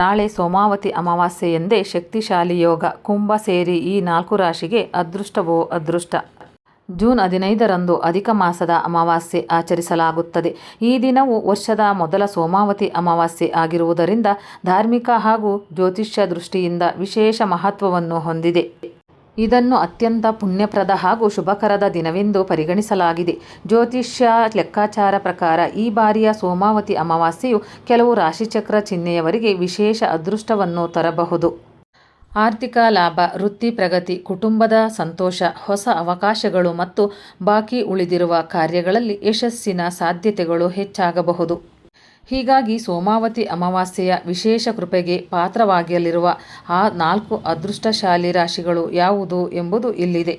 ನಾಳೆ ಸೋಮಾವತಿ ಅಮಾವಾಸ್ಯೆಯಂದೇ ಶಕ್ತಿಶಾಲಿ ಯೋಗ. ಕುಂಭ ಸೇರಿ ಈ 4 ರಾಶಿಗೆ ಅದೃಷ್ಟವೋ ಅದೃಷ್ಟ. ಜೂನ್ 15ರಂದು ಅಧಿಕ ಮಾಸದ ಅಮಾವಾಸ್ಯೆ ಆಚರಿಸಲಾಗುತ್ತದೆ. ಈ ದಿನವು ವರ್ಷದ ಮೊದಲ ಸೋಮಾವತಿ ಅಮಾವಾಸ್ಯೆ ಆಗಿರುವುದರಿಂದ ಧಾರ್ಮಿಕ ಹಾಗೂ ಜ್ಯೋತಿಷ್ಯ ದೃಷ್ಟಿಯಿಂದ ವಿಶೇಷ ಮಹತ್ವವನ್ನು ಹೊಂದಿದೆ. ಇದನ್ನು ಅತ್ಯಂತ ಪುಣ್ಯಪ್ರದ ಹಾಗೂ ಶುಭಕರದ ದಿನವೆಂದು ಪರಿಗಣಿಸಲಾಗಿದೆ. ಜ್ಯೋತಿಷ್ಯ ಲೆಕ್ಕಾಚಾರ ಪ್ರಕಾರ ಈ ಬಾರಿಯ ಸೋಮಾವತಿ ಅಮಾವಾಸ್ಯೆಯು ಕೆಲವು ರಾಶಿಚಕ್ರ ಚಿಹ್ನೆಯವರಿಗೆ ವಿಶೇಷ ಅದೃಷ್ಟವನ್ನು ತರಬಹುದು. ಆರ್ಥಿಕ ಲಾಭ, ವೃತ್ತಿ ಪ್ರಗತಿ, ಕುಟುಂಬದ ಸಂತೋಷ, ಹೊಸ ಅವಕಾಶಗಳು ಮತ್ತು ಬಾಕಿ ಉಳಿದಿರುವ ಕಾರ್ಯಗಳಲ್ಲಿ ಯಶಸ್ಸಿನ ಸಾಧ್ಯತೆಗಳು ಹೆಚ್ಚಾಗಬಹುದು. ಹೀಗಾಗಿ ಸೋಮಾವತಿ ಅಮಾವಾಸ್ಯೆಯ ವಿಶೇಷ ಕೃಪೆಗೆ ಪಾತ್ರವಾಗಲಿರುವ ಆ 4 ಅದೃಷ್ಟಶಾಲಿ ರಾಶಿಗಳು ಯಾವುದು ಎಂಬುದು ಇಲ್ಲಿದೆ.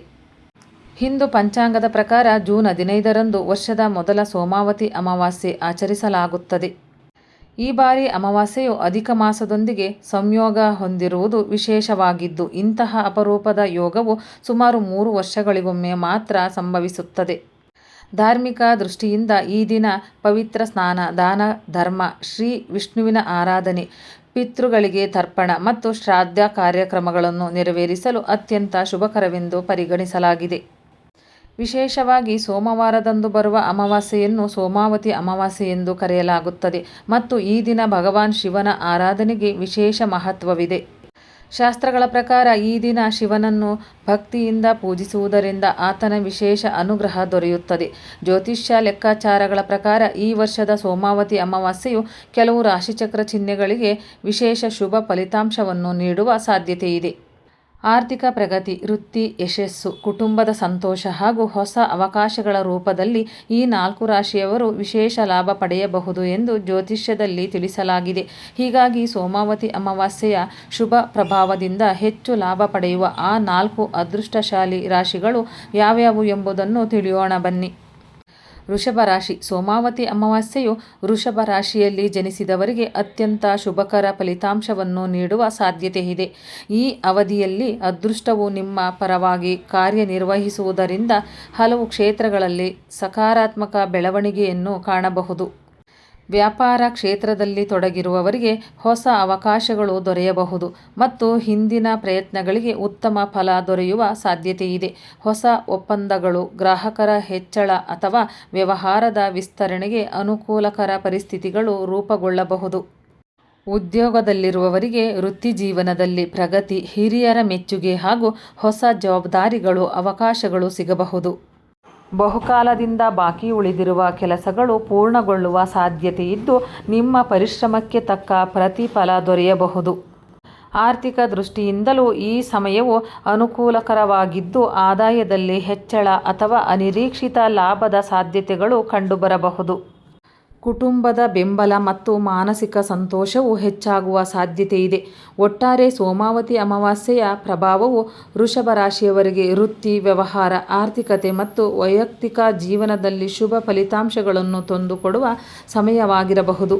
ಹಿಂದೂ ಪಂಚಾಂಗದ ಪ್ರಕಾರ ಜೂನ್ 15ರಂದು ವರ್ಷದ ಮೊದಲ ಸೋಮಾವತಿ ಅಮಾವಾಸ್ಯೆ ಆಚರಿಸಲಾಗುತ್ತದೆ. ಈ ಬಾರಿ ಅಮಾವಾಸ್ಯೆಯು ಅಧಿಕ ಮಾಸದೊಂದಿಗೆ ಸಂಯೋಗ ಹೊಂದಿರುವುದು ವಿಶೇಷವಾಗಿದ್ದು, ಇಂತಹ ಅಪರೂಪದ ಯೋಗವು ಸುಮಾರು 3 ವರ್ಷಗಳಿಗೊಮ್ಮೆ ಮಾತ್ರ ಸಂಭವಿಸುತ್ತದೆ. ಧಾರ್ಮಿಕ ದೃಷ್ಟಿಯಿಂದ ಈ ದಿನ ಪವಿತ್ರ ಸ್ನಾನ, ದಾನ, ಧರ್ಮ, ಶ್ರೀ ವಿಷ್ಣುವಿನ ಆರಾಧನೆ, ಪಿತೃಗಳಿಗೆ ತರ್ಪಣ ಮತ್ತು ಶ್ರಾದ್ದ ಕಾರ್ಯಕ್ರಮಗಳನ್ನು ನೆರವೇರಿಸಲು ಅತ್ಯಂತ ಶುಭಕರವೆಂದು ಪರಿಗಣಿಸಲಾಗಿದೆ. ವಿಶೇಷವಾಗಿ ಸೋಮವಾರದಂದು ಬರುವ ಅಮಾವಾಸ್ಯೆಯನ್ನು ಸೋಮಾವತಿ ಅಮಾವಾಸ್ಯೆ ಎಂದು ಕರೆಯಲಾಗುತ್ತದೆ ಮತ್ತು ಈ ದಿನ ಭಗವಾನ್ ಶಿವನ ಆರಾಧನೆಗೆ ವಿಶೇಷ ಮಹತ್ವವಿದೆ. ಶಾಸ್ತ್ರಗಳ ಪ್ರಕಾರ ಈ ದಿನ ಶಿವನನ್ನು ಭಕ್ತಿಯಿಂದ ಪೂಜಿಸುವುದರಿಂದ ಆತನ ವಿಶೇಷ ಅನುಗ್ರಹ ದೊರೆಯುತ್ತದೆ. ಜ್ಯೋತಿಷ್ಯ ಲೆಕ್ಕಾಚಾರಗಳ ಪ್ರಕಾರ ಈ ವರ್ಷದ ಸೋಮಾವತಿ ಅಮಾವಾಸ್ಯೆಯು ಕೆಲವು ರಾಶಿಚಕ್ರ ಚಿಹ್ನೆಗಳಿಗೆ ವಿಶೇಷ ಶುಭ ಫಲಿತಾಂಶವನ್ನು ನೀಡುವ ಸಾಧ್ಯತೆಯಿದೆ. ಆರ್ಥಿಕ ಪ್ರಗತಿ, ವೃತ್ತಿ ಯಶಸ್ಸು, ಕುಟುಂಬದ ಸಂತೋಷ ಹಾಗೂ ಹೊಸ ಅವಕಾಶಗಳ ರೂಪದಲ್ಲಿ ಈ 4 ರಾಶಿಯವರು ವಿಶೇಷ ಲಾಭ ಪಡೆಯಬಹುದು ಎಂದು ಜ್ಯೋತಿಷ್ಯದಲ್ಲಿ ತಿಳಿಸಲಾಗಿದೆ. ಹೀಗಾಗಿ ಸೋಮಾವತಿ ಅಮಾವಾಸ್ಯೆಯ ಶುಭ ಪ್ರಭಾವದಿಂದ ಹೆಚ್ಚು ಲಾಭ ಪಡೆಯುವ ಆ 4 ಅದೃಷ್ಟಶಾಲಿ ರಾಶಿಗಳು ಯಾವ್ಯಾವು ಎಂಬುದನ್ನು ತಿಳಿಯೋಣ ಬನ್ನಿ. ವೃಷಭ ರಾಶಿ. ಸೋಮಾವತಿ ಅಮಾವಾಸ್ಯೆಯು ವೃಷಭ ರಾಶಿಯಲ್ಲಿ ಜನಿಸಿದವರಿಗೆ ಅತ್ಯಂತ ಶುಭಕರ ಫಲಿತಾಂಶವನ್ನು ನೀಡುವ ಸಾಧ್ಯತೆಯಿದೆ. ಈ ಅವಧಿಯಲ್ಲಿ ಅದೃಷ್ಟವು ನಿಮ್ಮ ಪರವಾಗಿ ಕಾರ್ಯನಿರ್ವಹಿಸುವುದರಿಂದ ಹಲವು ಕ್ಷೇತ್ರಗಳಲ್ಲಿ ಸಕಾರಾತ್ಮಕ ಬೆಳವಣಿಗೆಯನ್ನು ಕಾಣಬಹುದು. ವ್ಯಾಪಾರ ಕ್ಷೇತ್ರದಲ್ಲಿ ತೊಡಗಿರುವವರಿಗೆ ಹೊಸ ಅವಕಾಶಗಳು ದೊರೆಯಬಹುದು ಮತ್ತು ಹಿಂದಿನ ಪ್ರಯತ್ನಗಳಿಗೆ ಉತ್ತಮ ಫಲ ದೊರೆಯುವ ಸಾಧ್ಯತೆಯಿದೆ. ಹೊಸ ಒಪ್ಪಂದಗಳು, ಗ್ರಾಹಕರ ಹೆಚ್ಚಳ ಅಥವಾ ವ್ಯವಹಾರದ ವಿಸ್ತರಣೆಗೆ ಅನುಕೂಲಕರ ಪರಿಸ್ಥಿತಿಗಳು ರೂಪುಗೊಳ್ಳಬಹುದು. ಉದ್ಯೋಗದಲ್ಲಿರುವವರಿಗೆ ವೃತ್ತಿ ಜೀವನದಲ್ಲಿ ಪ್ರಗತಿ, ಹಿರಿಯರ ಮೆಚ್ಚುಗೆ ಹಾಗೂ ಹೊಸ ಜವಾಬ್ದಾರಿಗಳು, ಅವಕಾಶಗಳು ಸಿಗಬಹುದು. ಬಹುಕಾಲದಿಂದ ಬಾಕಿ ಉಳಿದಿರುವ ಕೆಲಸಗಳು ಪೂರ್ಣಗೊಳ್ಳುವ ಸಾಧ್ಯತೆಯಿದ್ದು, ನಿಮ್ಮ ಪರಿಶ್ರಮಕ್ಕೆ ತಕ್ಕ ಪ್ರತಿಫಲ ದೊರೆಯಬಹುದು. ಆರ್ಥಿಕ ದೃಷ್ಟಿಯಿಂದಲೂ ಈ ಸಮಯವು ಅನುಕೂಲಕರವಾಗಿದ್ದು, ಆದಾಯದಲ್ಲಿ ಹೆಚ್ಚಳ ಅಥವಾ ಅನಿರೀಕ್ಷಿತ ಲಾಭದ ಸಾಧ್ಯತೆಗಳು ಕಂಡುಬರಬಹುದು. ಕುಟುಂಬದ ಬೆಂಬಲ ಮತ್ತು ಮಾನಸಿಕ ಸಂತೋಷವು ಹೆಚ್ಚಾಗುವ ಸಾಧ್ಯತೆಯಿದೆ. ಒಟ್ಟಾರೆ ಸೋಮಾವತಿ ಅಮಾವಾಸ್ಯೆಯ ಪ್ರಭಾವವು ವೃಷಭ ರಾಶಿಯವರಿಗೆ ವೃತ್ತಿ, ವ್ಯವಹಾರ, ಆರ್ಥಿಕತೆ ಮತ್ತು ವೈಯಕ್ತಿಕ ಜೀವನದಲ್ಲಿ ಶುಭ ಫಲಿತಾಂಶಗಳನ್ನು ತಂದುಕೊಡುವ ಸಮಯವಾಗಿರಬಹುದು.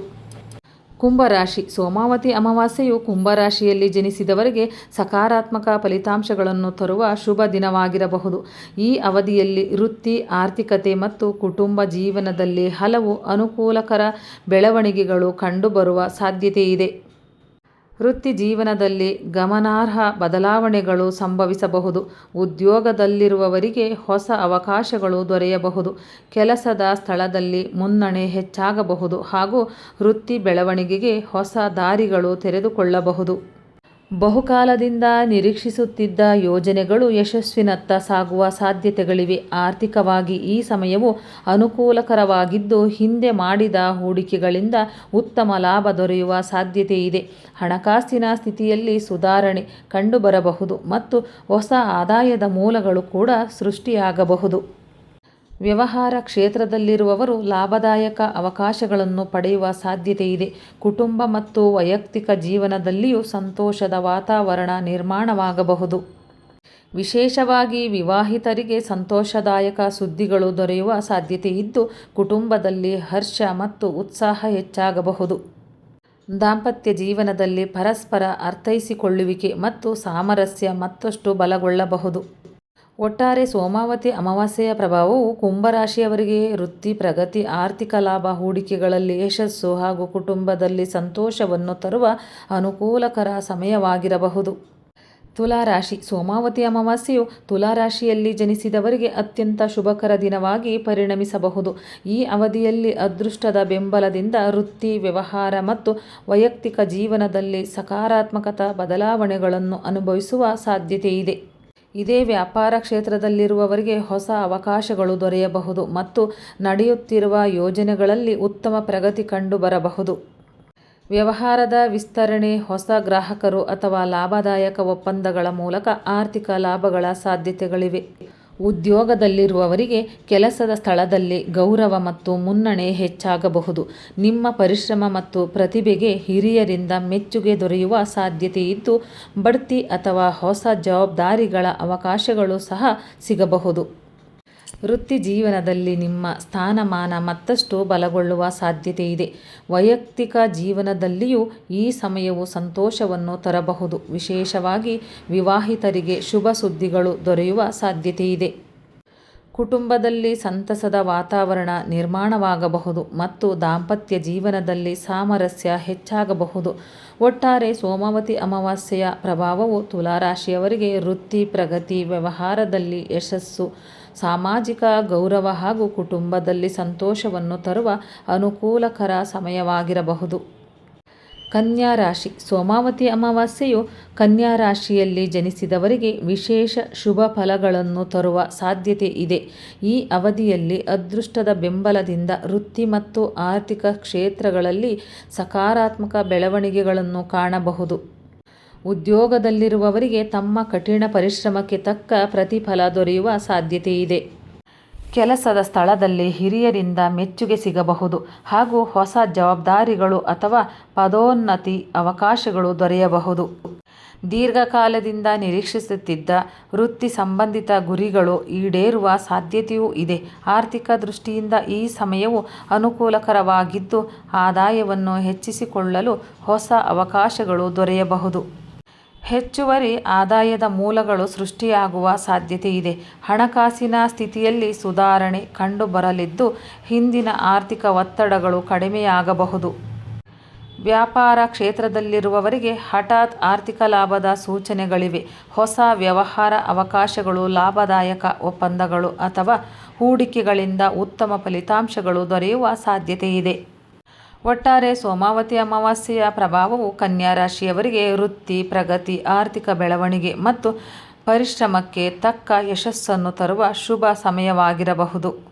ಕುಂಭರಾಶಿ. ಸೋಮಾವತಿ ಅಮಾವಾಸ್ಯೆಯು ಕುಂಭರಾಶಿಯಲ್ಲಿ ಜನಿಸಿದವರಿಗೆ ಸಕಾರಾತ್ಮಕ ಫಲಿತಾಂಶಗಳನ್ನು ತರುವ ಶುಭ ದಿನವಾಗಿರಬಹುದು. ಈ ಅವಧಿಯಲ್ಲಿ ವೃತ್ತಿ, ಆರ್ಥಿಕತೆ ಮತ್ತು ಕುಟುಂಬ ಜೀವನದಲ್ಲಿ ಹಲವು ಅನುಕೂಲಕರ ಬೆಳವಣಿಗೆಗಳು ಕಂಡುಬರುವ ಸಾಧ್ಯತೆಯಿದೆ. ವೃತ್ತಿ ಜೀವನದಲ್ಲಿ ಗಮನಾರ್ಹ ಬದಲಾವಣೆಗಳು ಸಂಭವಿಸಬಹುದು. ಉದ್ಯೋಗದಲ್ಲಿರುವವರಿಗೆ ಹೊಸ ಅವಕಾಶಗಳು ದೊರೆಯಬಹುದು. ಕೆಲಸದ ಸ್ಥಳದಲ್ಲಿ ಮುನ್ನಡೆ ಹೆಚ್ಚಾಗಬಹುದು ಹಾಗೂ ವೃತ್ತಿ ಬೆಳವಣಿಗೆಗೆ ಹೊಸ ದಾರಿಗಳು ತೆರೆದುಕೊಳ್ಳಬಹುದು. ಬಹುಕಾಲದಿಂದ ನಿರೀಕ್ಷಿಸುತ್ತಿದ್ದ ಯೋಜನೆಗಳು ಯಶಸ್ಸಿನತ್ತ ಸಾಗುವ ಸಾಧ್ಯತೆಗಳಿವೆ. ಆರ್ಥಿಕವಾಗಿ ಈ ಸಮಯವು ಅನುಕೂಲಕರವಾಗಿದ್ದು, ಹಿಂದೆ ಮಾಡಿದ ಹೂಡಿಕೆಗಳಿಂದ ಉತ್ತಮ ಲಾಭ ದೊರೆಯುವ ಸಾಧ್ಯತೆಯಿದೆ. ಹಣಕಾಸಿನ ಸ್ಥಿತಿಯಲ್ಲಿ ಸುಧಾರಣೆ ಕಂಡುಬರಬಹುದು ಮತ್ತು ಹೊಸ ಆದಾಯದ ಮೂಲಗಳು ಕೂಡ ಸೃಷ್ಟಿಯಾಗಬಹುದು. ವ್ಯವಹಾರ ಕ್ಷೇತ್ರದಲ್ಲಿರುವವರು ಲಾಭದಾಯಕ ಅವಕಾಶಗಳನ್ನು ಪಡೆಯುವ ಸಾಧ್ಯತೆಯಿದೆ. ಕುಟುಂಬ ಮತ್ತು ವೈಯಕ್ತಿಕ ಜೀವನದಲ್ಲಿಯೂ ಸಂತೋಷದ ವಾತಾವರಣ ನಿರ್ಮಾಣವಾಗಬಹುದು. ವಿಶೇಷವಾಗಿ ವಿವಾಹಿತರಿಗೆ ಸಂತೋಷದಾಯಕ ಸುದ್ದಿಗಳು ದೊರೆಯುವ ಸಾಧ್ಯತೆಯಿದ್ದು, ಕುಟುಂಬದಲ್ಲಿ ಹರ್ಷ ಮತ್ತು ಉತ್ಸಾಹ ಹೆಚ್ಚಾಗಬಹುದು. ದಾಂಪತ್ಯ ಜೀವನದಲ್ಲಿ ಪರಸ್ಪರ ಅರ್ಥೈಸಿಕೊಳ್ಳುವಿಕೆ ಮತ್ತು ಸಾಮರಸ್ಯ ಮತ್ತಷ್ಟು ಬಲಗೊಳ್ಳಬಹುದು. ಒಟ್ಟಾರೆ ಸೋಮಾವತಿ ಅಮಾವಾಸ್ಯೆಯ ಪ್ರಭಾವವು ಕುಂಭರಾಶಿಯವರಿಗೆ ವೃತ್ತಿ, ಪ್ರಗತಿ, ಆರ್ಥಿಕ ಲಾಭ, ಹೂಡಿಕೆಗಳಲ್ಲಿ ಯಶಸ್ಸು ಹಾಗೂ ಕುಟುಂಬದಲ್ಲಿ ಸಂತೋಷವನ್ನು ತರುವ ಅನುಕೂಲಕರ ಸಮಯವಾಗಿರಬಹುದು. ತುಲಾರಾಶಿ. ಸೋಮಾವತಿ ಅಮಾವಾಸ್ಯೆಯು ತುಲಾರಾಶಿಯಲ್ಲಿ ಜನಿಸಿದವರಿಗೆ ಅತ್ಯಂತ ಶುಭಕರ ದಿನವಾಗಿ ಪರಿಣಮಿಸಬಹುದು. ಈ ಅವಧಿಯಲ್ಲಿ ಅದೃಷ್ಟದ ಬೆಂಬಲದಿಂದ ವೃತ್ತಿ, ವ್ಯವಹಾರ ಮತ್ತು ವೈಯಕ್ತಿಕ ಜೀವನದಲ್ಲಿ ಸಕಾರಾತ್ಮಕ ಬದಲಾವಣೆಗಳನ್ನು ಅನುಭವಿಸುವ ಸಾಧ್ಯತೆಯಿದೆ. ಇದೇ ವ್ಯಾಪಾರ ಕ್ಷೇತ್ರದಲ್ಲಿರುವವರಿಗೆ ಹೊಸ ಅವಕಾಶಗಳು ದೊರೆಯಬಹುದು ಮತ್ತು ನಡೆಯುತ್ತಿರುವ ಯೋಜನೆಗಳಲ್ಲಿ ಉತ್ತಮ ಪ್ರಗತಿ ಕಂಡುಬರಬಹುದು. ವ್ಯವಹಾರದ ವಿಸ್ತರಣೆ, ಹೊಸ ಗ್ರಾಹಕರು ಅಥವಾ ಲಾಭದಾಯಕ ಒಪ್ಪಂದಗಳ ಮೂಲಕ ಆರ್ಥಿಕ ಲಾಭಗಳ ಸಾಧ್ಯತೆಗಳಿವೆ. ಉದ್ಯೋಗದಲ್ಲಿರುವವರಿಗೆ ಕೆಲಸದ ಸ್ಥಳದಲ್ಲಿ ಗೌರವ ಮತ್ತು ಮುನ್ನಡೆ ಹೆಚ್ಚಾಗಬಹುದು. ನಿಮ್ಮ ಪರಿಶ್ರಮ ಮತ್ತು ಪ್ರತಿಭೆಗೆ ಹಿರಿಯರಿಂದ ಮೆಚ್ಚುಗೆ ದೊರೆಯುವ ಸಾಧ್ಯತೆಯಿದ್ದು, ಬಡ್ತಿ ಅಥವಾ ಹೊಸ ಜವಾಬ್ದಾರಿಗಳ ಅವಕಾಶಗಳು ಸಹ ಸಿಗಬಹುದು. ವೃತ್ತಿ ಜೀವನದಲ್ಲಿ ನಿಮ್ಮ ಸ್ಥಾನಮಾನ ಮತ್ತಷ್ಟು ಬಲಗೊಳ್ಳುವ ಸಾಧ್ಯತೆಯಿದೆ. ವೈಯಕ್ತಿಕ ಜೀವನದಲ್ಲಿಯೂ ಈ ಸಮಯವು ಸಂತೋಷವನ್ನು ತರಬಹುದು. ವಿಶೇಷವಾಗಿ ವಿವಾಹಿತರಿಗೆ ಶುಭ ಸುದ್ದಿಗಳು ದೊರೆಯುವ ಸಾಧ್ಯತೆಯಿದೆ. ಕುಟುಂಬದಲ್ಲಿ ಸಂತಸದ ವಾತಾವರಣ ನಿರ್ಮಾಣವಾಗಬಹುದು ಮತ್ತು ದಾಂಪತ್ಯ ಜೀವನದಲ್ಲಿ ಸಾಮರಸ್ಯ ಹೆಚ್ಚಾಗಬಹುದು. ಒಟ್ಟಾರೆ ಸೋಮಾವತಿ ಅಮಾವಾಸ್ಯೆಯ ಪ್ರಭಾವವು ತುಲಾರಾಶಿಯವರಿಗೆ ವೃತ್ತಿ, ಪ್ರಗತಿ, ವ್ಯವಹಾರದಲ್ಲಿ ಯಶಸ್ಸು, ಸಾಮಾಜಿಕ ಗೌರವ ಹಾಗೂ ಕುಟುಂಬದಲ್ಲಿ ಸಂತೋಷವನ್ನು ತರುವ ಅನುಕೂಲಕರ ಸಮಯವಾಗಿರಬಹುದು. ಕನ್ಯಾ ರಾಶಿ. ಸೋಮಾವತಿ ಅಮಾವಾಸ್ಯೆಯು ಕನ್ಯಾ ರಾಶಿಯಲ್ಲಿ ಜನಿಸಿದವರಿಗೆ ವಿಶೇಷ ಶುಭ ಫಲಗಳನ್ನು ತರುವ ಸಾಧ್ಯತೆ ಇದೆ. ಈ ಅವಧಿಯಲ್ಲಿ ಅದೃಷ್ಟದ ಬೆಂಬಲದಿಂದ ವೃತ್ತಿ ಮತ್ತು ಆರ್ಥಿಕ ಕ್ಷೇತ್ರಗಳಲ್ಲಿ ಸಕಾರಾತ್ಮಕ ಬೆಳವಣಿಗೆಗಳನ್ನು ಕಾಣಬಹುದು. ಉದ್ಯೋಗದಲ್ಲಿರುವವರಿಗೆ ತಮ್ಮ ಕಠಿಣ ಪರಿಶ್ರಮಕ್ಕೆ ತಕ್ಕ ಪ್ರತಿಫಲ ದೊರೆಯುವ ಸಾಧ್ಯತೆಯಿದೆ. ಕೆಲಸದ ಸ್ಥಳದಲ್ಲಿ ಹಿರಿಯರಿಂದ ಮೆಚ್ಚುಗೆ ಸಿಗಬಹುದು ಹಾಗೂ ಹೊಸ ಜವಾಬ್ದಾರಿಗಳು ಅಥವಾ ಪದೋನ್ನತಿ ಅವಕಾಶಗಳು ದೊರೆಯಬಹುದು. ದೀರ್ಘಕಾಲದಿಂದ ನಿರೀಕ್ಷಿಸುತ್ತಿದ್ದ ವೃತ್ತಿ ಸಂಬಂಧಿತ ಗುರಿಗಳು ಈಡೇರುವ ಸಾಧ್ಯತೆಯೂ ಇದೆ. ಆರ್ಥಿಕ ದೃಷ್ಟಿಯಿಂದ ಈ ಸಮಯವು ಅನುಕೂಲಕರವಾಗಿದ್ದು, ಆದಾಯವನ್ನು ಹೆಚ್ಚಿಸಿಕೊಳ್ಳಲು ಹೊಸ ಅವಕಾಶಗಳು ದೊರೆಯಬಹುದು. ಹೆಚ್ಚುವರಿ ಆದಾಯದ ಮೂಲಗಳು ಸೃಷ್ಟಿಯಾಗುವ ಸಾಧ್ಯತೆಯಿದೆ. ಹಣಕಾಸಿನ ಸ್ಥಿತಿಯಲ್ಲಿ ಸುಧಾರಣೆ ಕಂಡುಬರಲಿದ್ದು, ಹಿಂದಿನ ಆರ್ಥಿಕ ಒತ್ತಡಗಳು ಕಡಿಮೆಯಾಗಬಹುದು. ವ್ಯಾಪಾರ ಕ್ಷೇತ್ರದಲ್ಲಿರುವವರಿಗೆ ಹಠಾತ್ ಆರ್ಥಿಕ ಲಾಭದ ಸೂಚನೆಗಳಿವೆ. ಹೊಸ ವ್ಯವಹಾರ ಅವಕಾಶಗಳು, ಲಾಭದಾಯಕ ಒಪ್ಪಂದಗಳು ಅಥವಾ ಹೂಡಿಕೆಗಳಿಂದ ಉತ್ತಮ ಫಲಿತಾಂಶಗಳು ದೊರೆಯುವ ಸಾಧ್ಯತೆಯಿದೆ. ಒಟ್ಟಾರೆ ಸೋಮಾವತಿ ಅಮಾವಾಸ್ಯೆಯ ಪ್ರಭಾವವು ಕನ್ಯಾ ರಾಶಿಯವರಿಗೆ ವೃತ್ತಿ, ಪ್ರಗತಿ, ಆರ್ಥಿಕ ಬೆಳವಣಿಗೆ ಮತ್ತು ಪರಿಶ್ರಮಕ್ಕೆ ತಕ್ಕ ಯಶಸ್ಸನ್ನು ತರುವ ಶುಭ ಸಮಯವಾಗಿರಬಹುದು.